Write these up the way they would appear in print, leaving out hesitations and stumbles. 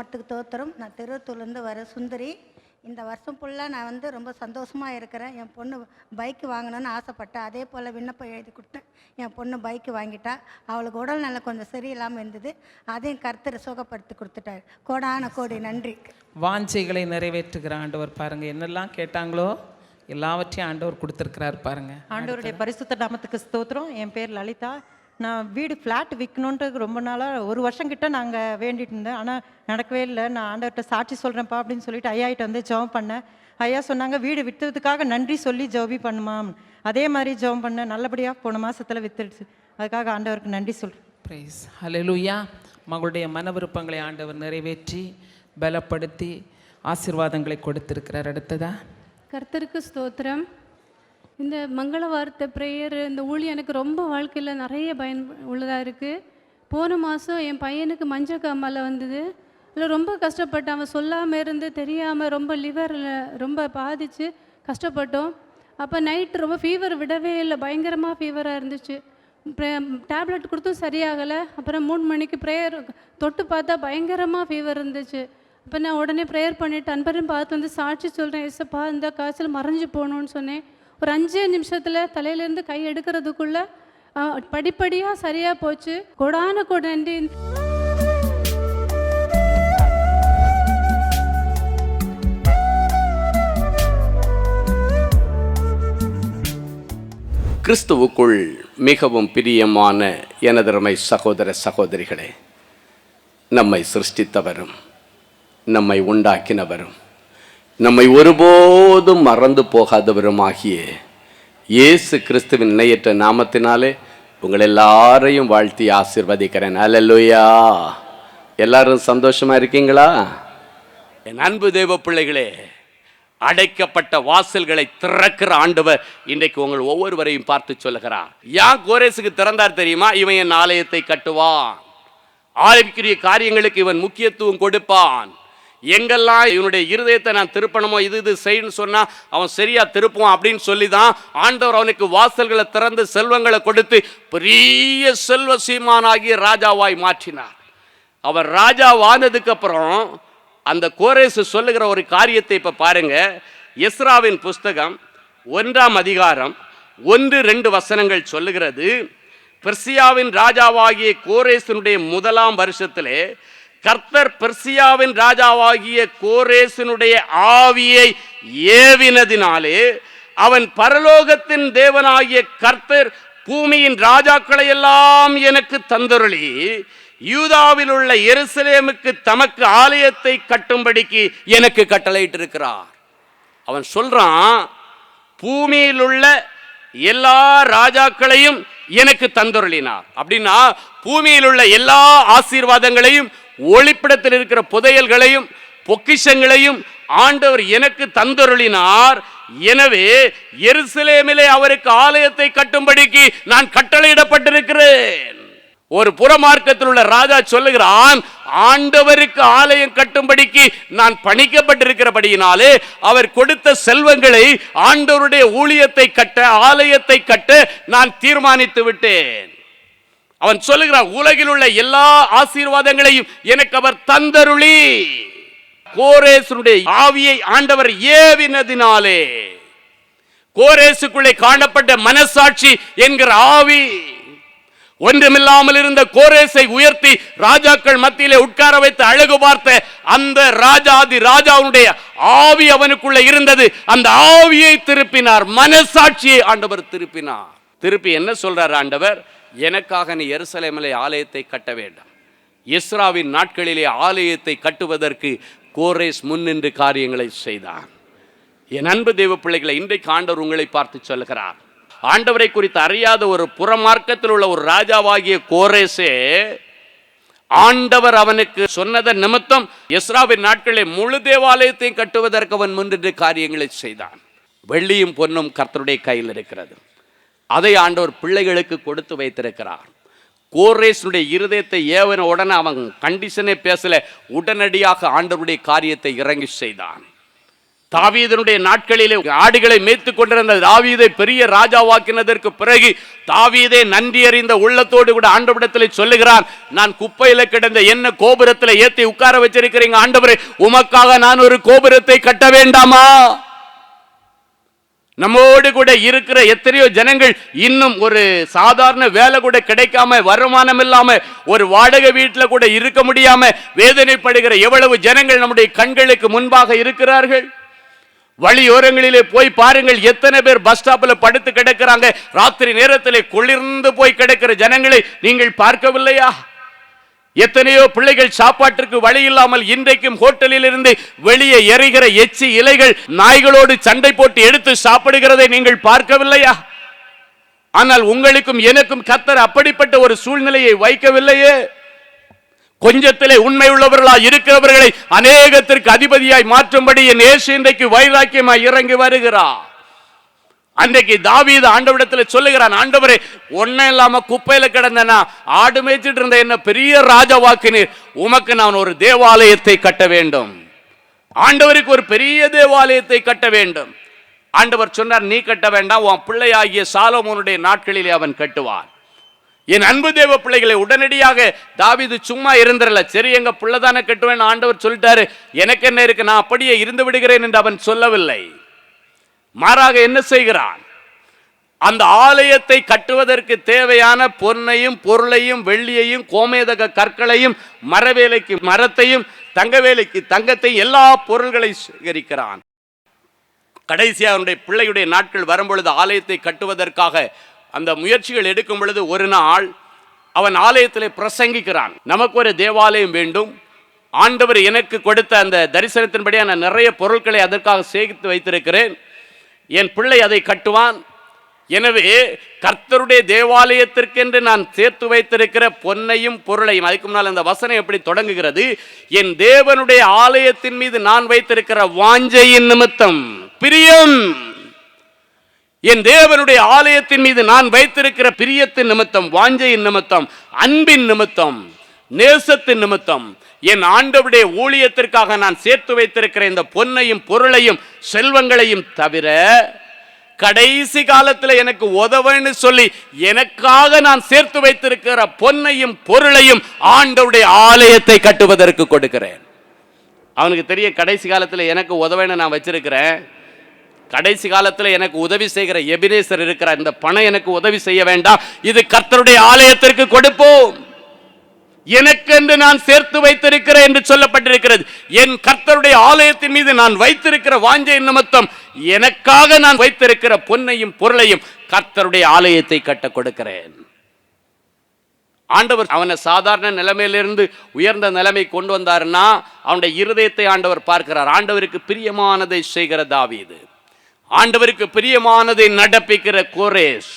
நாமத்துக்கு தோத்திரம். நான் திருவத்தூர்லேருந்து வர சுந்தரி. இந்த வருஷம் ஃபுல்லாக நான் ரொம்ப சந்தோஷமாக இருக்கிறேன். என் பொண்ணு பைக்கு வாங்கணும்னு ஆசைப்பட்டேன். அதே போல் விண்ணப்பம் எழுதி கொடுத்தேன். என் பொண்ணு பைக்கு வாங்கிட்டா. அவளுக்கு உடல் நல்லா கொஞ்சம் சரியில்லாமல் இருந்தது. அதையும் கர்த்தர் சுகப்படுத்தி கொடுத்துட்டார். கோடான கோடி நன்றி. வாஞ்சைகளை நிறைவேற்றுகிற ஆண்டவர் பாருங்க, என்னெல்லாம் கேட்டாங்களோ எல்லாவற்றையும் ஆண்டவர் கொடுத்துருக்கிறார் பாருங்க. ஆண்டவருடைய பரிசுத்த நாமத்துக்கு ஸ்தோத்திரம். என் பேர் லலிதா. நான் வீடு ஃப்ளாட் விற்கணுன்ட்டு ரொம்ப நாளாக 1 வருஷம் கிட்ட நாங்கள் வேண்டிட்டு இருந்தேன். ஆனால் நடக்கவே இல்லை. நான் ஆண்டவர்கிட்ட சாட்சி சொல்கிறேன்ப்பா அப்படின்னு சொல்லிட்டு ஐயாயிட்ட வந்து ஜெபம் பண்ணேன். ஐயா சொன்னாங்க, வீடு விற்றதுக்காக நன்றி சொல்லி ஜெபி பண்ணுமாம். அதே மாதிரி ஜெபம் பண்ணேன். நல்லபடியாக போன மாதத்தில் விற்றுடுச்சு. அதுக்காக ஆண்டவருக்கு நன்றி சொல்கிறேன். பிரைஸ் ஹல்லேலூயா. மகளுடைய மன விருப்பங்களை ஆண்டவர் நிறைவேற்றி பலப்படுத்தி ஆசீர்வாதங்களை கொடுத்திருக்கிறார். அடுத்ததா கர்த்தருக்கு ஸ்தோத்திரம். இந்த மங்கள வார்த்தை ப்ரேயர் இந்த ஊழியம் எனக்கு ரொம்ப வாழ்க்கையில் நிறைய பயன் உள்ளதாக இருக்குது. போன மாதம் என் பையனுக்கு மஞ்சள் காமாலை வந்தது. இல்லை ரொம்ப கஷ்டப்பட்டேன். அவன் சொல்லாமல் இருந்து தெரியாமல் ரொம்ப லிவரில் ரொம்ப பாதித்து கஷ்டப்பட்டோம். அப்போ நைட்டு ரொம்ப ஃபீவர் விடவே இல்லை, பயங்கரமாக ஃபீவராக இருந்துச்சு. டேப்லெட் கொடுத்தும் சரியாகலை. அப்புறம் 3 மணிக்கு ப்ரேயர் தொட்டு பார்த்தா பயங்கரமாக ஃபீவர் இருந்துச்சு. அப்போ நான் உடனே ப்ரேயர் பண்ணிவிட்டு அன்பரையும் பார்த்து வந்து சாட்சி சொல்கிறேன், ஏசப்பா இந்த காய்ச்சல் மறைஞ்சு போகணுன்னு சொன்னேன். ஒரு 5 நிமிஷத்தில் தலையிலேருந்து கை எடுக்கிறதுக்குள்ளே படிப்படியாக சரியாக போச்சு. கொடான கொடு நன்றி. கிறிஸ்துவுக்குள் மிகவும் பிரியமான எனதருமை சகோதர சகோதரிகளே, நம்மை சிருஷ்டித்தவரும் நம்மை உண்டாக்கினவரும் நம்மை ஒருபோதும் மறந்து போகாதவருமாகிய இயேசு கிறிஸ்துவின் இணையற்ற நாமத்தினாலே உங்கள் எல்லாரையும் வாழ்த்தி ஆசீர்வதிக்கிறேன். அல்லேலூயா. எல்லாரும் சந்தோஷமா இருக்கீங்களா? என் அன்பு தேவ பிள்ளைகளே, அடைக்கப்பட்ட வாசல்களை திறக்கிற ஆண்டவர் இன்றைக்கு உங்கள் ஒவ்வொருவரையும் பார்த்து சொல்லுகிறார். ஏன் கோரேசுக்கு திறந்தார் தெரியுமா? இவன் என் ஆலயத்தை கட்டுவான், ஆலயக்குரிய காரியங்களுக்கு இவன் முக்கியத்துவம் கொடுப்பான். எங்கெல்லாம் இவனுடைய இருதயத்தை நான் திருப்பணுமோ இது செய்யணும்னு சொன்னா அவன் சரியா திருப்புவான் அப்படின்னு சொல்லி தான் ஆண்டவர் அவனுக்கு வாசல்களை திறந்து செல்வங்களை கொடுத்து பெரிய செல்வ சீமானாகிய ராஜாவாய் மாற்றினார். அவர் ராஜாவானதுக்கு அப்புறம் அந்த கோரேசு சொல்லுகிற ஒரு காரியத்தை இப்ப பாருங்க. எஸ்ராவின் புஸ்தகம் 1ஆம் அதிகாரம் 1-2 வசனங்கள் சொல்லுகிறது. பெர்சியாவின் ராஜாவாகிய கோரேசனுடைய 1ஆம் வருஷத்திலே கர்த்தர் பெர்சியாவின் ராஜாவாகிய கோரேசனுடைய ஆவியை ஏவினதினாலே அவன் பரலோகத்தின் தேவனாகிய கர்த்தர் பூமியின் ராஜாக்களை எல்லாம் எனக்கு தந்தருளி யூதாவில் உள்ள எருசலேமுக்கு தமக்கு ஆலயத்தை கட்டும்படிக்கு எனக்கு கட்டளையிட்டிருக்கிறார். அவன் சொல்றான், பூமியில் உள்ள எல்லா ராஜாக்களையும் எனக்கு தந்தருளினார். அப்படின்னா பூமியில் உள்ள எல்லா ஆசீர்வாதங்களையும், ஒளிப்பிடத்தில் இருக்கிற புதையல்களையும் பொக்கிஷங்களையும் ஆண்டவர் எனக்கு தந்தருளினார். எனவே எருசலேமிலே அவருக்கு ஆலயத்தை கட்டும்படிக்கு நான் கட்டளையிடப்பட்டிருக்கிறேன். ஒரு புறமார்க்கத்தில் உள்ள ராஜா சொல்லுகிறான், ஆண்டவருக்கு ஆலயம் கட்டும்படிக்கு நான் பணிக்கப்பட்டிருக்கிறபடியினாலே அவர் கொடுத்த செல்வங்களை ஆண்டவருடைய ஊழியத்தை கட்ட, ஆலயத்தை கட்ட நான் தீர்மானித்து விட்டேன். அவன் சொல்லுகிறான், உலகில் உள்ள எல்லா ஆசீர்வாதங்களையும் எனக்கு அவர் தந்தருளி. கோரேசுடைய ஆவியை ஆண்டவர் ஏவினதினாலே கோரேசுக்குள்ளே காணப்பட்ட மனசாட்சி என்கிற ஆவி ஒன்றுமில்லாமல் இருந்த கோரேசை உயர்த்தி ராஜாக்கள் மத்தியிலே உட்கார வைத்து அழகு பார்த்த அந்த ராஜாதி ராஜாவுடைய ஆவி அவனுக்குள்ள இருந்தது. அந்த ஆவியை திருப்பினார், மனசாட்சியை ஆண்டவர் திருப்பினார். திருப்பி என்ன சொல்றார் ஆண்டவர்? எனக்காக நீ எருசலேமிலே ஆலயத்தை கட்ட வேண்டும். எஸ்ராவின் நாட்களிலே ஆலயத்தை கட்டுவதற்கு கோரேஸ் முன்னின்று காரியங்களை செய்தான். என் அன்பு தேவ பிள்ளைகளை, இன்றைக்கு ஆண்டவர் உங்களை பார்த்து சொல்லுகிறார். ஆண்டவரை குறித்து அறியாத ஒரு புறமார்க்கத்தில் உள்ள ஒரு ராஜாவாகிய கோரேசே ஆண்டவர் அவனுக்கு சொன்னதன் நிமித்தம் எஸ்ராவின் நாட்களில் முழு தேவாலயத்தையும் கட்டுவதற்கு அவன் முன்னின்று காரியங்களை செய்தான். வெள்ளியும் பொன்னும் கர்த்தருடைய கையில் இருக்கிறது. அதை ஆண்டவர் பிள்ளைகளுக்கு கொடுத்து வைத்திருக்கிறார். கோரேசுடைய இருதயத்தை ஏவன உடனே அவன் கண்டிஷனே பேசல, உடனடியாக ஆண்டவருடைய காரியத்தை இறங்கி செய்தான். தாவீதனுடைய நாட்களிலே ஆடுகளை மேய்த்துக் கொண்டிருந்த தாவீதை பெரிய ராஜாவாக்கினதற்கு பிறகு தாவீதை நன்றி அறிந்த உள்ளத்தோடு கூட ஆண்டவரிடத்திலே சொல்லுகிறான், நான் குப்பையில கிடந்த என்ன கோபுரத்தில் ஏத்தி உட்கார வச்சிருக்கிறீங்க ஆண்டவரே, உமக்காக நான் ஒரு கோபுரத்தை கட்ட வேண்டாமா? நம்மோடு கூட இருக்கிற எத்தனையோ ஜனங்கள் இன்னும் ஒரு சாதாரண வேலை கூட கிடைக்காம, வருமானம் இல்லாம, ஒரு வாடகை வீட்டில் கூட இருக்க முடியாம வேதனைப்படுகிற எவ்வளவு ஜனங்கள் நம்முடைய கண்களுக்கு முன்பாக இருக்கிறார்கள். வழியோரங்களிலே போய் பாருங்கள், எத்தனை பேர் பஸ் ஸ்டாப்ல படுத்து கிடக்கிறாங்க. ராத்திரி நேரத்திலே குளிர்ந்து போய் கிடக்கிற ஜனங்களை நீங்கள் பார்க்கவில்லையா? எத்தனையோ பிள்ளைகள் சாப்பாட்டிற்கு வழி இல்லாமல் இன்றைக்கும் ஹோட்டலில் இருந்து வெளியே எறிகிற எச்சி இலைகள் நாய்களோடு சண்டை போட்டு எடுத்து சாப்பிடுகிறதை நீங்கள் பார்க்கவில்லையா? ஆனால் உங்களுக்கும் எனக்கும் கர்த்தர் அப்படிப்பட்ட ஒரு சூழ்நிலையை வைக்கவில்லையே. கொஞ்சத்திலே உண்மை உள்ளவர்களா இருக்கிறவர்களை அநேகத்திற்கு அதிபதியாய் மாற்றும்படி என் இயேசு இன்றைக்கு வைராக்கியமாய் இறங்கி வருகிறார். அன்றைக்கு தாவீது ஆண்டவரிடத்தில் சொல்லுகிறான், ஆண்டவரே, ஒன்னும் இல்லாம குப்பையில கிடந்தனா, ஆடு மேய்ச்சிட்டு இருந்த என்ன பெரிய ராஜாவாக்கினீர், உமக்கு நான் ஒரு தேவாலயத்தை கட்ட வேண்டும். ஆண்டவருக்கு ஒரு பெரிய தேவாலயத்தை கட்ட வேண்டும். ஆண்டவர் சொன்னார், நீ கட்ட வேண்டாம், உன் பிள்ளையாகிய சாலமோனுடைய நாட்களிலே அவன் கட்டுவான். என் அன்பு தேவ பிள்ளைகளை, உடனடியாக தாவீது சும்மா இருந்தரல. சரி, எங்க பிள்ளைதானே கட்டுவேன் ஆண்டவர் சொல்லிட்டாரு, எனக்கு என்ன இருக்கு, நான் அப்படியே இருந்து விடுகிறேன் என்று அவன் சொல்லவில்லை. மாறாக என்ன செய்கிறான்? அந்த ஆலயத்தை கட்டுவதற்கு தேவையான பொன்னையும் பொருளையும் வெள்ளியையும் கோமேதக கற்களையும் மரவேலைக்கு மரத்தையும் தங்க வேலைக்கு தங்கத்தையும் எல்லா பொருள்களை சேகரிக்கிறான். கடைசியாக அவனுடைய பிள்ளையுடைய நாட்கள் வரும்பொழுது ஆலயத்தை கட்டுவதற்காக அந்த முயற்சிகள் எடுக்கும் பொழுது ஒரு நாள் அவன் ஆலயத்திலே பிரசங்கிக்கிறான், நமக்கு ஒரு தேவாலயம் வேண்டும், ஆண்டவர் எனக்கு கொடுத்த அந்த தரிசனத்தின்படியே நான் நிறைய பொருட்களை அதற்காக சேகரித்து வைத்திருக்கிறேன், என் பிள்ளை அதை கட்டுவான். எனவே கர்த்தருடைய தேவாலயத்திற்கென்று நான் சேர்த்து வைத்திருக்கிற பொன்னையும் பொருளையும், அதுக்கு முன்னால் அந்த வசனம் எப்படி தொடங்குகிறது, என் தேவனுடைய ஆலயத்தின் மீது நான் வைத்திருக்கிற வாஞ்சையின் நிமித்தம், பிரியம், என் தேவனுடைய ஆலயத்தின் மீது நான் வைத்திருக்கிற பிரியத்தின் நிமித்தம், வாஞ்சையின் நிமித்தம், அன்பின் நிமித்தம், நேசத்தின் நிமித்தம், என் ஆண்டவருடைய ஊழியத்திற்காக நான் சேர்த்து வைத்திருக்கிற இந்த பொன்னையும் பொருளையும் செல்வங்களையும் தவிர கடைசி காலத்தில் எனக்கு உதவன்னு சொல்லி எனக்காக நான் சேர்த்து வைத்திருக்கிற பொன்னையும் பொருளையும் ஆண்டவருடைய ஆலயத்தை கட்டுவதற்கு கொடுக்கிறேன். அவனுக்கு தெரிய, கடைசி காலத்தில் எனக்கு உதவன்னு நான் வச்சிருக்கிறேன், கடைசி காலத்தில் எனக்கு உதவி செய்கிற எபினேசர் இருக்கிறார், இந்த பணம் எனக்கு உதவி செய்ய வேண்டாம், இது கர்த்தருடைய ஆலயத்திற்கு கொடுப்போம், எனக்கென்று நான் சேர்த்து வைத்திருக்கிறேன் என்று சொல்லப்பட்டிருக்கிறது. என் கர்த்தருடைய ஆலயத்தின் மீது நான் வைத்திருக்கிற வாஞ்சை நிமித்தம் எனக்காக நான் வைத்திருக்கிற பொன்னையும் பொருளையும் கர்த்தருடைய ஆலயத்தை கட்ட கொடுக்கிறேன். ஆண்டவர் அவனை சாதாரண நிலைமையிலிருந்து உயர்ந்த நிலைமை கொண்டு வந்தாருன்னா அவனுடைய இருதயத்தை ஆண்டவர் பார்க்கிறார். ஆண்டவருக்கு பிரியமானதை செய்கிற தாவீது, ஆண்டவருக்கு பிரியமானதை நடப்பிக்கிற கோரேஸ்.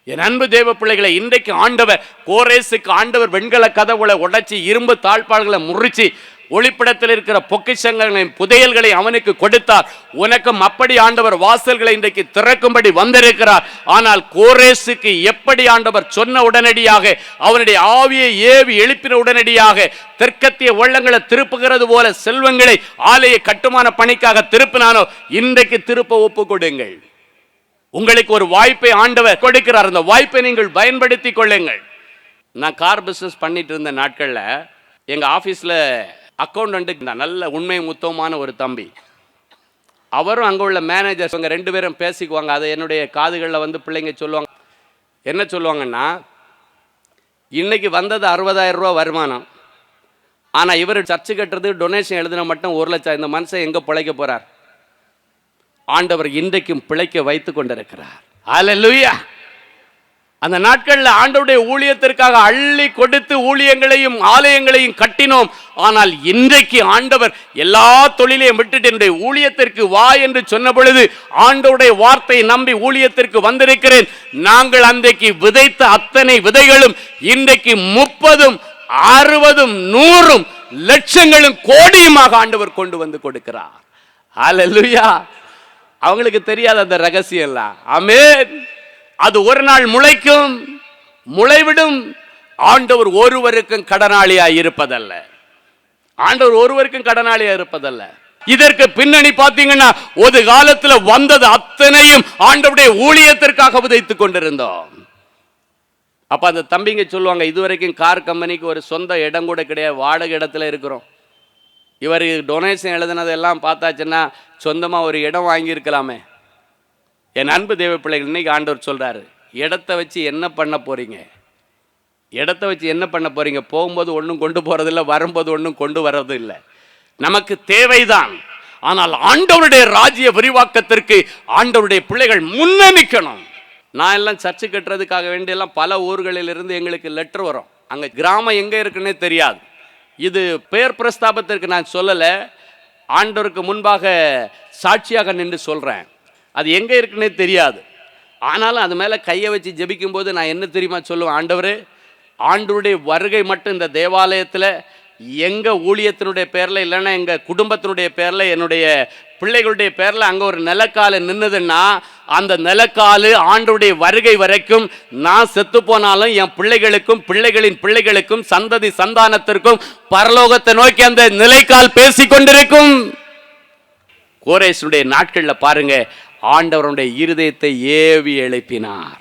என் அன்பு தேவ பிள்ளைகளை, இன்றைக்கு ஆண்டவர் கோரேசுக்கு ஆண்டவர் வெண்கல கதவுகளை உடைச்சி இரும்பு தாழ்பாள்களை முறிச்சு ஒளிப்படத்தில் இருக்கிற பொக்கிஷங்களையும் புதையல்களை அவனுக்கு கொடுத்தார். உனக்கும் அப்படி ஆண்டவர் வாசல்களை இன்றைக்கு திறக்கும்படி வந்திருக்கிறார். ஆனால் கோரேசுக்கு எப்படி ஆண்டவர் சொன்ன உடனடியாக, அவனுடைய ஆவியை ஏவி எழுப்பின உடனடியாக தெற்கத்திய வெள்ளங்களை திருப்புகிறது போல செல்வங்களை ஆலய கட்டுமான பணிக்காக திருப்பினானோ, இன்றைக்கு திருப்ப ஒப்பு கொடுங்கள். உங்களுக்கு ஒரு வாய்ப்பை ஆண்டவர் கொடுக்கிறார், அந்த வாய்ப்பை நீங்கள் பயன்படுத்தி கொள்ளுங்கள். நான் கார் பிஸ்னஸ் பண்ணிட்டு இருந்த நாட்களில் எங்கள் ஆஃபீஸில் அக்கௌண்டன்ட்டு நல்ல உண்மை முத்தமான ஒரு தம்பி, அவரும் அங்கே உள்ள மேனேஜர்ஸ், அவங்க ரெண்டு பேரும் பேசிக்குவாங்க. அதை என்னுடைய காதுகளில் வந்து பிள்ளைங்க சொல்லுவாங்க. என்ன சொல்லுவாங்கன்னா, இன்னைக்கு வந்தது 60,000 ரூபா வருமானம், ஆனால் இவர் சர்ச்சு கட்டுறது டொனேஷன் எழுதின மட்டும் 1 லட்சம். இந்த மனுஷன் எங்கே பிழைக்க போகிறார்? ஆண்டவர் இன்றைக்கும் பிழைக்க வைத்து கொண்டிருக்கிறார். அல்லேலூயா. அந்த நாட்களில் ஆண்டவருடைய ஊழியத்திற்காக அள்ளி கொடுத்து ஊழியங்களையும் ஆலயங்களையும் கட்டினோம். ஆனால் இன்றைக்கு ஆண்டவர் எல்லா தொழிலையும் விட்டுட்டு என்னுடைய ஊழியத்திற்கு வா என்று சொன்ன பொழுது ஆண்டவருடைய வார்த்தையை நம்பி ஊழியத்திற்கு வந்திருக்கிறேன். நாங்கள் அன்றைக்கு விதைத்த அத்தனை விதைகளும் இன்றைக்கு 30, 60, 100 லட்சங்களும் கோடியுமாக ஆண்டவர் கொண்டு வந்து கொடுக்கிறார். அல்லேலூயா. அவங்களுக்கு தெரியாத அந்த ரகசியம் எல்லாம். ஆமென். அது ஒரு நாள் முளைக்கும், முளைவிடும். ஆண்டவர் ஒருவருக்கும் கடனாளியாய் இருப்பதல்ல, ஆண்டவர் ஒருவருக்கும் கடனாளியாய் இருப்பதல்ல. இதற்கு பின்னணி பார்த்தீங்கன்னா ஒரு காலத்துல வந்தது அத்தனையும் ஆண்டவருடைய ஊழியத்திற்காக விதைத்துக் கொண்டிருந்தோம். அப்ப அந்த தம்பிங்க சொல்லுவாங்க, இதுவரைக்கும் கார் கம்பெனிக்கு ஒரு சொந்த இடம் கூட கிடையாது, வாடகை இடத்துல இருக்கிறோம். இவர் டொனேஷன் எழுதுனதெல்லாம் பார்த்தாச்சுன்னா சொந்தமா ஒரு இடம் வாங்கியிருக்கலாமே. என் அன்பு தேவ பிள்ளைகள், இன்னைக்கு ஆண்டவர் சொல்றாரு, இடத்த வச்சு என்ன பண்ண போறீங்க? இடத்த வச்சு என்ன பண்ண போறீங்க? போகும்போது ஒன்றும் கொண்டு போறதில்லை, வரும்போது ஒன்றும் கொண்டு வர்றது இல்லை. நமக்கு தேவைதான், ஆனால் ஆண்டவருடைய ராஜ்ய விரிவாக்கத்திற்கு ஆண்டவருடைய பிள்ளைகள் முன்னணிக்கணும். நான் எல்லாம் சர்ச்சு கட்டுறதுக்காக வேண்டியெல்லாம் பல ஊர்களிலிருந்து எங்களுக்கு லெட்டர் வரும். அங்கே கிராமம் எங்கே இருக்குன்னே தெரியாது. இது பெயர் பிரஸ்தாபத்திற்கு நான் சொல்லலை, ஆண்டவருக்கு முன்பாக சாட்சியாக நின்று சொல்கிறேன். அது எங்கே இருக்குன்னே தெரியாது. ஆனாலும் அது மேலே கையை வச்சு ஜெபிக்கும் போது நான் என்ன தெரியுமா சொல்லுவேன்? ஆண்டவரே, ஆண்டவருடைய வருகை மட்டும் இந்த தேவாலயத்தில் எங்கள் ஊழியத்தினுடைய பேரில், இல்லைன்னா எங்கள் குடும்பத்தினுடைய பேரில், என்னுடைய பிள்ளைகளுடைய பேரில் அங்கே ஒரு நிலக்காலு நின்றுதுன்னா, அந்த நிலக்காலு ஆண்டவருடைய வருகை வரைக்கும் நான் செத்து போனாலும் என் பிள்ளைகளுக்கும் பிள்ளைகளின் பிள்ளைகளுக்கும் சந்ததி சந்தானத்திற்கும் பரலோகத்தை நோக்கி அந்த நிலைக்கால் பேசி கொண்டிருக்கும். கோரேசுடைய நாட்களில் பாருங்க, ஆண்டவருடைய இருதயத்தை ஏவி எழுப்பினார்.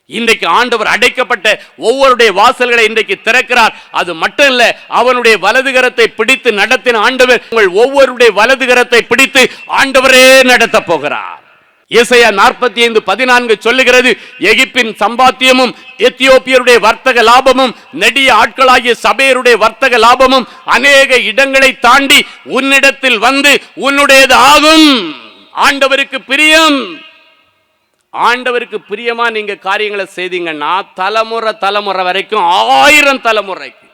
இன்றைக்கு ஆண்டவர் அடைக்கப்பட்ட ஒவ்வொருடைய வாசல்களை இன்றைக்கு திறக்கிறார். அது மட்டும் இல்ல, அவனுடைய வலதுகரத்தை பிடித்து நடத்தின ஆண்டவர் உங்கள் ஒவ்வொருடைய வலதுகரத்தை பிடித்து ஆண்டவரே நடத்த போகிறார். ஏசாயா 45:14 சொல்லுகிறது, எகிப்தின் சம்பாத்தியமும் எத்தியோப்பியருடைய வர்த்தக லாபமும் நெடிய ஆட்களாகிய சபையருடைய வர்த்தக லாபமும் அநேக இடங்களை தாண்டி உன்னிடத்தில் வந்து உன்னுடையது ஆகும். ஆண்டவருக்கு பிரியம். ஆண்டவருக்கு பிரியமா நீங்க காரியங்களை செய்தீங்கன்னா தலைமுறை வரைக்கும், 1000 தலைமுறைக்கு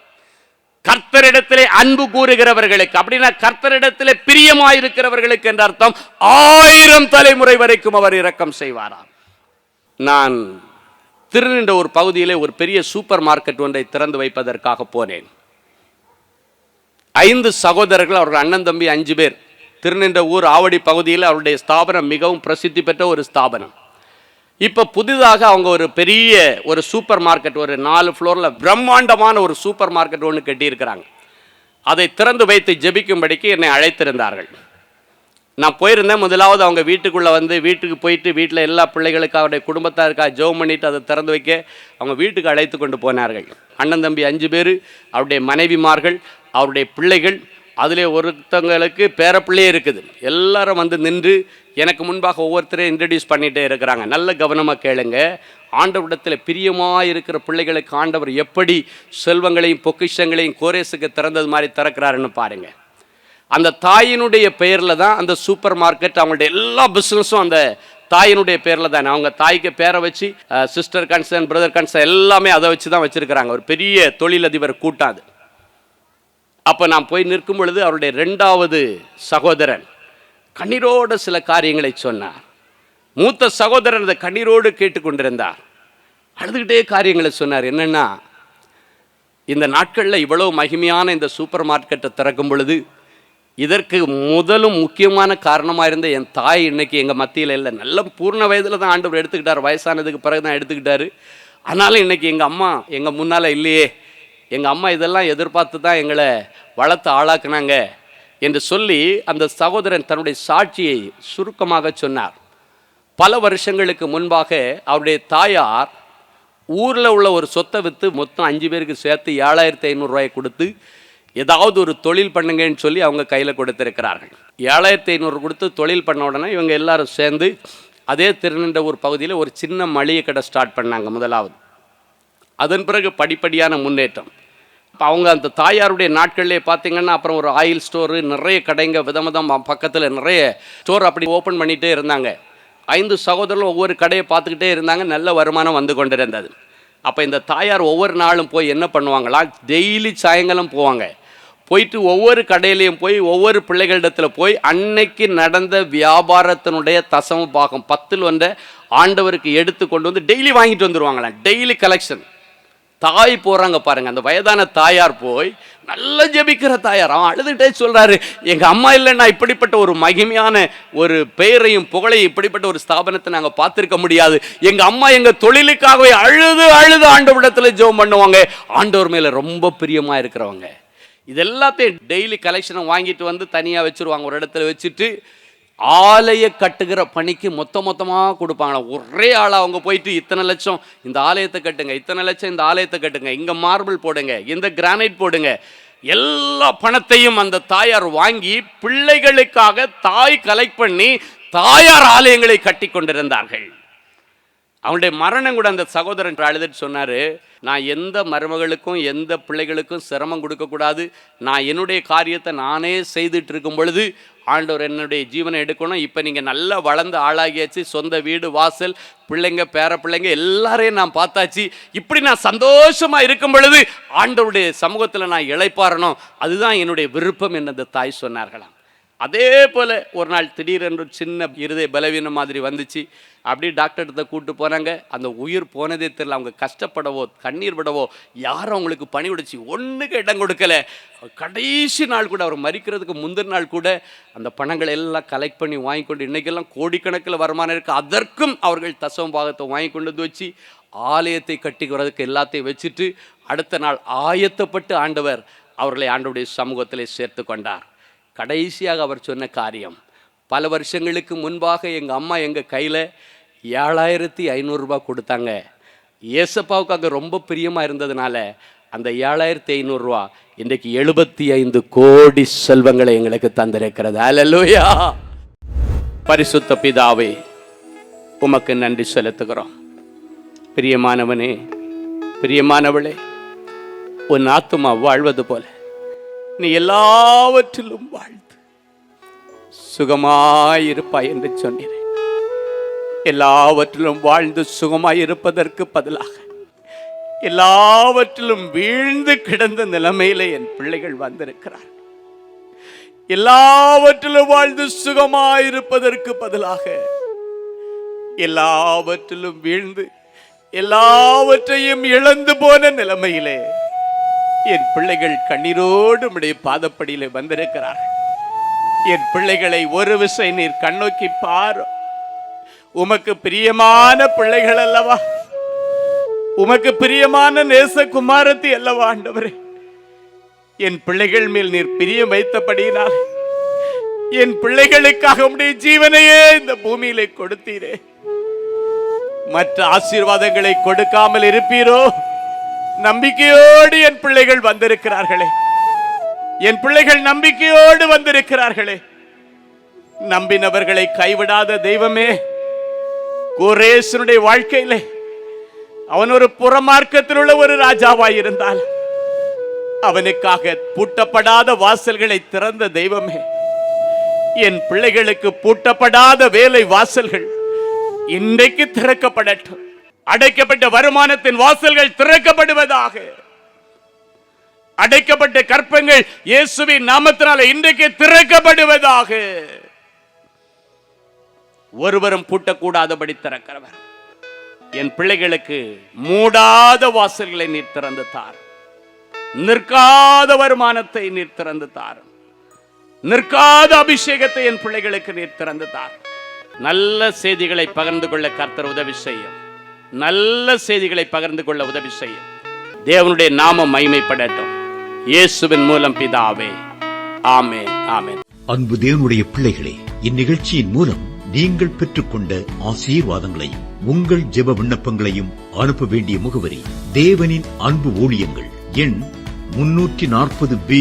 கர்த்தரிடத்திலே அன்பு கூறுகிறவர்களுக்கு, அப்படின்னா கர்த்தரிடத்திலே பிரியமாயிருக்கிறவர்களுக்கு என்ற அர்த்தம், 1000 தலைமுறை வரைக்கும் அவர் இரக்கம் செய்வாராம். நான் திருநின்ற ஒரு பகுதியிலே ஒரு பெரிய சூப்பர் மார்க்கெட் ஒன்றை திறந்து வைப்பதற்காக போனேன். 5 சகோதரர்கள், அவர்கள் அண்ணன் தம்பி 5 பேர். திருநின்ற ஊர் ஆவடி பகுதியில் அவருடைய ஸ்தாபனம் மிகவும் பிரசித்தி பெற்ற ஒரு ஸ்தாபனம். இப்போ புதிதாக அவங்க ஒரு பெரிய ஒரு சூப்பர் மார்க்கெட், ஒரு 4 ஃப்ளோரில் பிரம்மாண்டமான ஒரு சூப்பர் மார்க்கெட் ஒன்று கட்டியிருக்கிறாங்க. அதை திறந்து வைத்து ஜெபிக்கும்படிக்கு என்னை அழைத்திருந்தார்கள். நான் போயிருந்தேன். முதலாவது அவங்க வீட்டுக்குள்ளே வந்து, வீட்டுக்கு போயிட்டு வீட்டில் எல்லா பிள்ளைகளுக்கு அவருடைய குடும்பத்தாருக்காக ஜெபம் பண்ணிவிட்டு அதை திறந்து வைக்க அவங்க வீட்டுக்கு அழைத்து கொண்டு போனார்கள். அண்ணன் தம்பி 5 பேர், அவருடைய மனைவிமார்கள், அவருடைய பிள்ளைகள், அதிலே ஒருத்தங்களுக்கு பேரப்பிள்ளையே இருக்குது. எல்லாரும் வந்து நின்று எனக்கு முன்பாக ஒவ்வொருத்தரையும் இன்ட்ரடியூஸ் பண்ணிகிட்டே இருக்கிறாங்க. நல்ல கவனமாக கேளுங்க. ஆண்டவரிடத்தில் பிரியமாக இருக்கிற பிள்ளைகளுக்கு ஆண்டவர் எப்படி செல்வங்களையும் பொக்கிஷங்களையும் கோரேசுக்கு திறந்தது மாதிரி திறக்கிறாருன்னு பாருங்கள். அந்த தாயினுடைய பெயரில் தான் அந்த சூப்பர் மார்க்கெட், அவங்களுடைய எல்லா பிஸ்னஸும் அந்த தாயினுடைய பேரில் தானே. அவங்க தாய்க்கு பேரை வச்சு சிஸ்டர் கன்சர்ன், பிரதர் கன்சர்ன் எல்லாமே அதை வச்சு தான் வச்சுருக்கிறாங்க. ஒரு பெரிய தொழிலதிபர் கூட்டம் அது. அப்போ நான் போய் நிற்கும் பொழுது அவருடைய 2வது சகோதரன் கண்ணீரோடு சில காரியங்களை சொன்னார். மூத்த சகோதரன் அதை கண்ணீரோடு கேட்டுக்கொண்டிருந்தார். அழுதுகிட்டே காரியங்களை சொன்னார். என்னென்னா, இந்த நாட்களில் இவ்வளோ மகிமையான இந்த சூப்பர் மார்க்கெட்டை திறக்கும் பொழுது இதற்கு முதலும் முக்கியமான காரணமாக இருந்த என் தாய் இன்னைக்கு எங்கள் மத்தியில் இல்லை. நல்ல பூர்ண வயதில் தான் ஆண்டவர் எடுத்துக்கிட்டார், வயசானதுக்கு பிறகு தான் எடுத்துக்கிட்டாரு. ஆனாலும் இன்னைக்கு எங்கள் அம்மா எங்கள் முன்னால் இல்லையே. எங்கள் அம்மா இதெல்லாம் எதிர்பார்த்து தான் எங்களை வளர்த்து ஆளாக்குனாங்க என்று சொல்லி அந்த சகோதரன் தன்னுடைய சாட்சியை சுருக்கமாக சொன்னார். பல வருஷங்களுக்கு முன்பாக அவருடைய தாயார் ஊரில் உள்ள ஒரு சொத்தை விற்று மொத்தம் 5 பேருக்கு சேர்த்து 7500 ரூபாயை கொடுத்து ஏதாவது ஒரு தொழில் பண்ணுங்கன்னு சொல்லி அவங்க கையில் கொடுத்துருக்கிறார்கள். 7500 கொடுத்து தொழில் பண்ண உடனே இவங்க எல்லாரும் சேர்ந்து அதே திருநின்ற ஒரு பகுதியில் ஒரு சின்ன மளிகை கடை ஸ்டார்ட் பண்ணாங்க முதலாவது. அதன் பிறகு படிப்படியான முன்னேற்றம். இப்போ அவங்க அந்த தாயாருடைய நாட்கள்லேயே பார்த்தீங்கன்னா அப்புறம் ஒரு ஆயில் ஸ்டோரு, நிறைய கடைங்க, விதம் பக்கத்தில் நிறைய ஸ்டோர் அப்படி ஓப்பன் பண்ணிகிட்டே இருந்தாங்க. 5 சகோதரர்களும் ஒவ்வொரு கடையை பார்த்துக்கிட்டே இருந்தாங்க. நல்ல வருமானம் வந்து கொண்டிருந்தது. அப்போ இந்த தாயார் ஒவ்வொரு நாளும் போய் என்ன பண்ணுவாங்களா, டெய்லி சாயங்காலம் போவாங்க. போயிட்டு ஒவ்வொரு கடையிலையும் போய் ஒவ்வொரு பிள்ளைகளிடத்தில் போய் அன்னைக்கு நடந்த வியாபாரத்தினுடைய தசம பாகம் 10ல் 1 ஆண்டவருக்கு எடுத்து கொண்டு வந்து டெய்லி வாங்கிட்டு வந்துடுவாங்களாம். Daily collection. தாய் போகிறாங்க பாருங்கள். அந்த வயதான தாயார் போய் நல்ல ஜெபிக்கிற தாயார். அவன் அழுதுகிட்டே சொல்கிறாரு, எங்கள் அம்மா இல்லைன்னா இப்படிப்பட்ட ஒரு மகிமையான ஒரு பெயரையும் புகழையும் இப்படிப்பட்ட ஒரு ஸ்தாபனத்தை நாங்கள் பார்த்துருக்க முடியாது. எங்கள் அம்மா எங்கள் தொழிலுக்காகவே அழுது ஆண்டவரிடத்தில் ஜெபம் பண்ணுவாங்க. ஆண்டவர் மேலே ரொம்ப பிரியமாக இருக்கிறவங்க. இதெல்லாத்தையும் டெய்லி கலெக்ஷனை வாங்கிட்டு வந்து தனியாக வச்சுருவாங்க, ஒரு இடத்துல வச்சுட்டு ஆலய கட்டுகிற பணிக்கு மொத்தமாக கொடுப்பாங்களா. ஒரே ஆளாக அவங்க போயிட்டு இத்தனை லட்சம் இந்த ஆலயத்தை கட்டுங்க, இத்தனை லட்சம் இந்த ஆலயத்தை கட்டுங்க, இங்கே மார்பிள் போடுங்க, இந்த கிரானைட் போடுங்க, எல்லா பணத்தையும் அந்த தாயார் வாங்கி பிள்ளைகளுக்காக தாய் கலெக்ட் பண்ணி தாயார் ஆலயங்களை கட்டி கொண்டிருந்தார்கள். அவனுடைய மரணம் கூட அந்த சகோதரன் அழுதுட்டு சொன்னார், நான் எந்த மருமகளுக்கும் எந்த பிள்ளைகளுக்கும் சிரமம் கொடுக்கக்கூடாது, நான் என்னுடைய காரியத்தை நானே செய்துட்டு இருக்கும் பொழுது ஆண்டவர் என்னுடைய ஜீவனை எடுக்கணும். இப்போ நீங்கள் நல்லா வளர்ந்து ஆளாகியாச்சு, சொந்த வீடு வாசல் பிள்ளைங்க பேர பிள்ளைங்க எல்லாரையும் நான் பார்த்தாச்சு, இப்படி நான் சந்தோஷமாக இருக்கும் பொழுது ஆண்டவருடைய சமூகத்தில் நான் இளைப்பாறணும், அதுதான் என்னுடைய விருப்பம் என்று அந்த தாய் சொன்னார்களாம். அதே போல் ஒரு நாள் திடீரென்று சின்ன இருதய பலவீனம் மாதிரி வந்துச்சு. அப்படியே டாக்டர்கிட்ட கூப்பிட்டு போனாங்க. அந்த உயிர் போனதே தெரியல. அவங்க கஷ்டப்படவோ கண்ணீர் விடவோ யாரும் அவங்களுக்கு பணி விடுச்சு ஒன்றுக்கு இடம் கொடுக்கல. கடைசி நாள் கூட அவர் மரிக்கிறதுக்கு முந்தின நாள் கூட அந்த பணங்களை எல்லாம் கலெக்ட் பண்ணி வாங்கி கொண்டு, இன்றைக்கெல்லாம் கோடிக்கணக்கில் வருமானம் இருக்குது, அதற்கும் அவர்கள் தசம பாகத்தை வாங்கி கொண்டு வந்து வச்சு ஆலயத்தை கட்டிக்கிறதுக்கு எல்லாத்தையும் வச்சுட்டு அடுத்த நாள் ஆயத்தப்பட்டு ஆண்டவர் அவர்களை ஆண்டவருடைய சமூகத்திலே சேர்த்து கொண்டார். கடைசியாக அவர் சொன்ன காரியம், பல வருஷங்களுக்கு முன்பாக எங்கள் அம்மா எங்கள் கையில் 7500 ரூபாய் கொடுத்தாங்க. ஏசப்பாவுக்காக ரொம்ப பிரியமாக இருந்ததுனால அந்த 7500 ரூபா இன்றைக்கு 75 கோடி செல்வங்களை எங்களுக்கு தந்திருக்கிறது. அல்லேலூயா. பரிசுத்த பிதாவே, உமக்கு நன்றி செலுத்துகிறோம். பிரியமானவனே, பிரியமானவளே, உன் ஆத்துமா வாழ்வது போல நீ எல்லாவற்றிலும் வாழ்ந்து சுகமாயிருப்பாய் என்று சொன்னீர். எல்லாவற்றிலும் வாழ்ந்து சுகமாயிருப்பதற்கு பதிலாக எல்லாவற்றிலும் வீழ்ந்து கிடந்த நிலைமையிலே என் பிள்ளைகள் வந்திருக்கிறார். எல்லாவற்றிலும் வாழ்ந்து சுகமாயிருப்பதற்கு பதிலாக எல்லாவற்றிலும் வீழ்ந்து எல்லாவற்றையும் இழந்து போன நிலைமையிலே என் பிள்ளைகள் கண்ணீரோடு உம்முடைய பாதப்படியிலே வந்திருக்கிறார்கள். என் பிள்ளைகளை ஒரு விசை நீர் கண்ணோக்கி பார். உமக்கு பிரியமான பிள்ளைகள் அல்லவா, உமக்கு பிரியமான நேசகுமாரத்தி அல்லவா ஆண்டவரே. என் பிள்ளைகள் மேல் நீர் பிரியம் வைத்தபடியினால் என் பிள்ளைகளுக்காக உம்முடைய ஜீவனையே இந்த பூமியிலே கொடுத்தீரே. மற்ற ஆசீர்வாதங்களை கொடுக்காமல் இருப்பீரோ? நம்பிக்கையோடு என் பிள்ளைகள் வந்திருக்கிறார்களே, என் பிள்ளைகள் நம்பிக்கையோடு வந்திருக்கிறார்களே. நம்பினவர்களை கைவிடாத தெய்வமே, கோரேசனுடைய வாழ்க்கையிலே அவன் ஒரு புறமார்க்கத்தில் உள்ள ஒரு ராஜாவாய் இருந்தால் அவனுக்காக பூட்டப்படாத வாசல்களை திறந்த தெய்வமே, என் பிள்ளைகளுக்கு பூட்டப்படாத வேலை வாசல்கள் இன்றைக்கு திறக்கப்படட்டும். அடைக்கப்பட்ட வருமானத்தின் வாசல்கள் திறக்கப்படுவதாக. அடைக்கப்பட்ட கற்பங்கள் இயேசுவின் நாமத்தினால இன்றைக்கு திறக்கப்படுவதாக. ஒருவரும் பூட்டக்கூடாதபடி திறக்கிறவர். என் பிள்ளைகளுக்கு மூடாத வாசல்களை நீர் திறந்து தார். நிற்காத வருமானத்தை நீர் திறந்து தார். நிற்காத அபிஷேகத்தை என் பிள்ளைகளுக்கு நீர் திறந்து தார். நல்ல செய்திகளை பகிர்ந்து கொள்ள கர்த்தர் உதவி செய்யும். நல்ல செய்திகளை பகிர்ந்து கொள்ள உதவி செய்யும். தேவனுடைய நாமம் மகிமைப்படட்டும். இயேசுவின் மூலம் பிதாவே, ஆமென், ஆமென். அன்பு தேவனுடைய பிள்ளைகளே, இந்நிகழ்ச்சியின் மூலம் நீங்கள் பெற்றுக்கொண்ட ஆசீர்வாதங்களையும் உங்கள் ஜெப விண்ணப்பங்களையும் அனுப்ப வேண்டிய முகவரி: தேவனின் அன்பு ஊழியங்கள், எண் 340B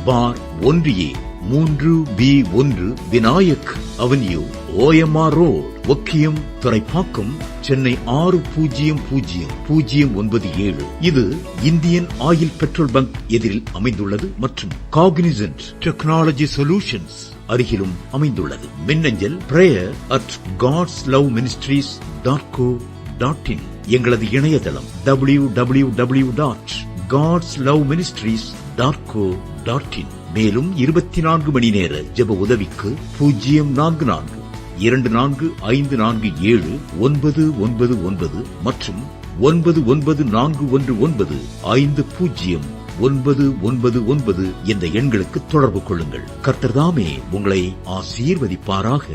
பார் 1A 3B1 Vinayak avenue, OMR road, Okkiyam, Thoraipakkam, Chennai 600097. இது இந்தியன் ஆயில் பெட்ரோல் பங்க் எதிரில் அமைந்துள்ளது மற்றும் காக்னிசன்ட் டெக்னாலஜி சொல்யூஷன்ஸ் அருகிலும் அமைந்துள்ளது. மின்னஞ்சல் prayer@godsloveministries.co.in. எங்களது இணையதளம் www.godsloveministries.co.in. மேலும் 24 மணி நேர ஜெப உதவிக்கு 044-5457-999 மற்றும் 9941950999 என்ற எண்களுக்கு தொடர்பு கொள்ளுங்கள். கர்த்தர் தாமே உங்களை ஆசீர்வதிப்பாராக.